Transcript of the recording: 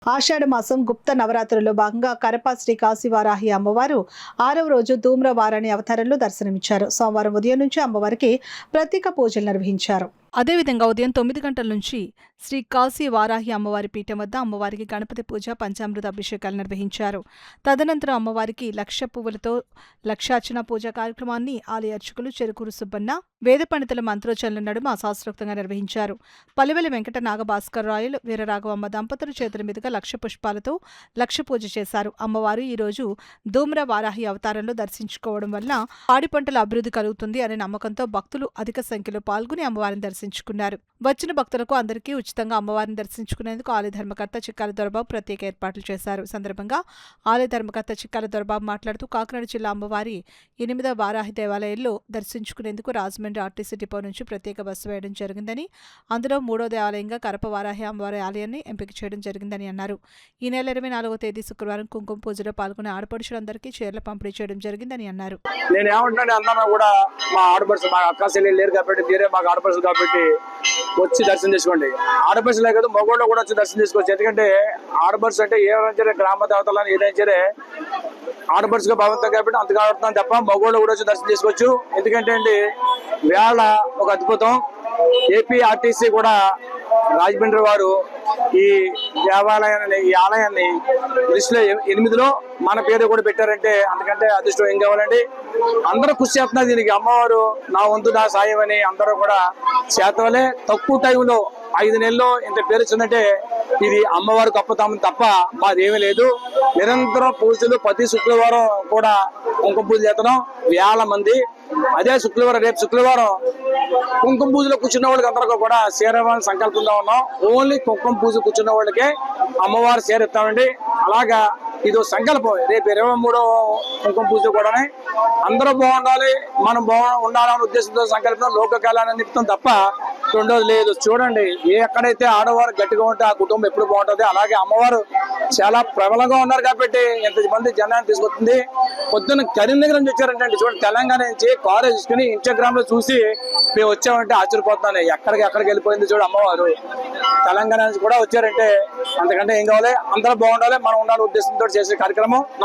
ఆషాఢ మాసం గుప్త నవరాత్రుల్లో భాగంగా కరప శ్రీ కాశీవారాహి అమ్మవారు 6వ రోజు ధూమ్రవారాణి అవతారంలో దర్శనమిచ్చారు. సోమవారం ఉదయం నుంచి అమ్మవారికి ప్రత్యేక పూజలు నిర్వహించారు. అదేవిధంగా ఉదయం 9 గంటల నుంచి శ్రీ కాశీ వారాహి అమ్మవారి పీఠం వద్ద అమ్మవారికి గణపతి పూజ, పంచామృత అభిషేకాలు నిర్వహించారు. తదనంతరం అమ్మవారికి లక్ష పువ్వులతో లక్షార్చన పూజా కార్యక్రమాన్ని ఆలయ అర్చకులు చెరుకూరు సుబ్బన్న, వేద పండితుల మంత్రోచ్చరణల నడుమ శాస్త్రోక్తంగా నిర్వహించారు. పలివెల వెంకట నాగభాస్కర్ రాయలు, వీరరాఘవమ్మ దంపతులు చేతుల మీదుగా లక్ష పుష్పాలతో లక్ష పూజ చేశారు. అమ్మవారు ఈ రోజు ధూమ్ర వారాహి అవతారంలో దర్శించుకోవడం వల్ల పాడి పంటల అభివృద్ధి కలుగుతుంది అనే నమ్మకంతో భక్తులు అధిక సంఖ్యలో పాల్గొని అమ్మవారిని దర్శించుకున్నారు. వచ్చిన భక్తులకు అందరికీ ఉచితంగా అమ్మవారిని దర్శించుకునేందుకు ఆలయ ధర్మకర్త చిక్కాల దొరబాబు ప్రత్యేక ఏర్పాట్లు చేశారు. సందర్భంగా ఆలయ ధర్మకర్త చిక్కాల దొరబాబు మాట్లాడుతూ కాకినాడ జిల్లా అమ్మవారి 8వ వారాహి దేవాలయంలో దర్శించుకునేందుకు రాజమండ్రి ఆర్టీసీ డిపో నుంచి ప్రత్యేక బస్సు వేయడం జరిగిందని, అందులో 3వ దేవాలయంగా కరప వారాహి అమ్మవారి ఆలయాన్ని ఎంపిక చేయడం జరిగిందని అన్నారు. ఈ నెల 24వ తేదీ శుక్రవారం కుంకుమ పూజలో పాల్గొనే ఆడపడుచులందరికీ చీరల పంపిణీ చేయడం జరిగిందని అన్నారు. నేను ఏమంటున్నాను అన్నా కూడా మా ఆడపడుచు మా అక్క చెల్లెలు లేరు కాబట్టి మీరే మాకు ఆడపడుచు కాబట్టి వచ్చి దర్శనం చేసుకోండి. ఆడపడుచులే కదా మగోళ్ళు కూడా వచ్చి దర్శనం చేసుకోవచ్చు. ఎందుకంటే ఆడపడుచు అంటే ఏమైనా గ్రామ దేవతలని ఏదైనా సరే ఆడపడుచుగా భావిస్తాం కాబట్టి అంత కాబట్టి తప్ప మగోళ్ళు కూడా వచ్చి దర్శనం చేసుకోవచ్చు. ఎందుకంటే అండి వేళ ఒక అద్భుతం. ఏపీ ఆర్టీసీ కూడా రాజమండ్రి వారు ఈ దేవాలయాన్ని, ఈ ఆలయాన్ని దృష్టిలో 8లో మన పేరు కూడా పెట్టారంటే అంతకంటే అదృష్టం ఏం కావాలండి. అందరూ కృషి చేస్తున్నారు దీనికి. అమ్మవారు నా వంతు నా సాయం అని అందరూ కూడా చేతవలే తక్కువ టైంలో 5 నెలల్లో ఇంత పేరు వచ్చిందంటే ఇది అమ్మవారి గొప్పతనం తప్ప మాదేమీ లేదు. నిరంతరం పూజలు ప్రతి శుక్రవారం కూడా కుంకుమ పూజ చేస్తున్నాం. వేల మంది అదే శుక్రవారం, రేపు శుక్రవారం కుంకుమ పూజలో కూర్చున్న వాళ్ళకి అందరికీ కూడా చేరవాలని సంకల్పంగా ఉన్నాం. ఓన్లీ కుంకుమ పూజ కూర్చున్న వాళ్ళకే అమ్మవారు చేరెత్తామండి. అలాగా ఇది సంకల్పం. రేపు 23వ కుంకుమ పూజ కూడా అందరూ బాగుండాలి, మనం ఉండాలనే ఉద్దేశంతో సంకల్పం, లోక కళ్యాణం నిమిత్తం తప్ప రెండోది లేదు. చూడండి ఎక్కడైతే ఆడవారు గట్టిగా ఉంటే ఆ కుటుంబం ఎప్పుడు బాగుంటుంది. అలాగే అమ్మవారు చాలా ప్రబలంగా ఉన్నారు కాబట్టి ఎంతమంది జనాన్ని తీసుకొస్తుంది. పొద్దున్న కరీంనగర్ నుంచి వచ్చారంటే చూడండి, తెలంగాణ నుంచి కారు తీసుకుని ఇన్స్టాగ్రామ్ లో చూసి మేము వచ్చామంటే ఆశ్చర్యపోతున్నాను. ఎక్కడికి వెళ్ళిపోయింది చూడు అమ్మవారు. తెలంగాణ నుంచి కూడా వచ్చారంటే అంతకంటే ఏం కావాలి, అందరూ బాగుండాలి, మనం ఉండాలి ఉద్దేశంతో చేసే కార్యక్రమం.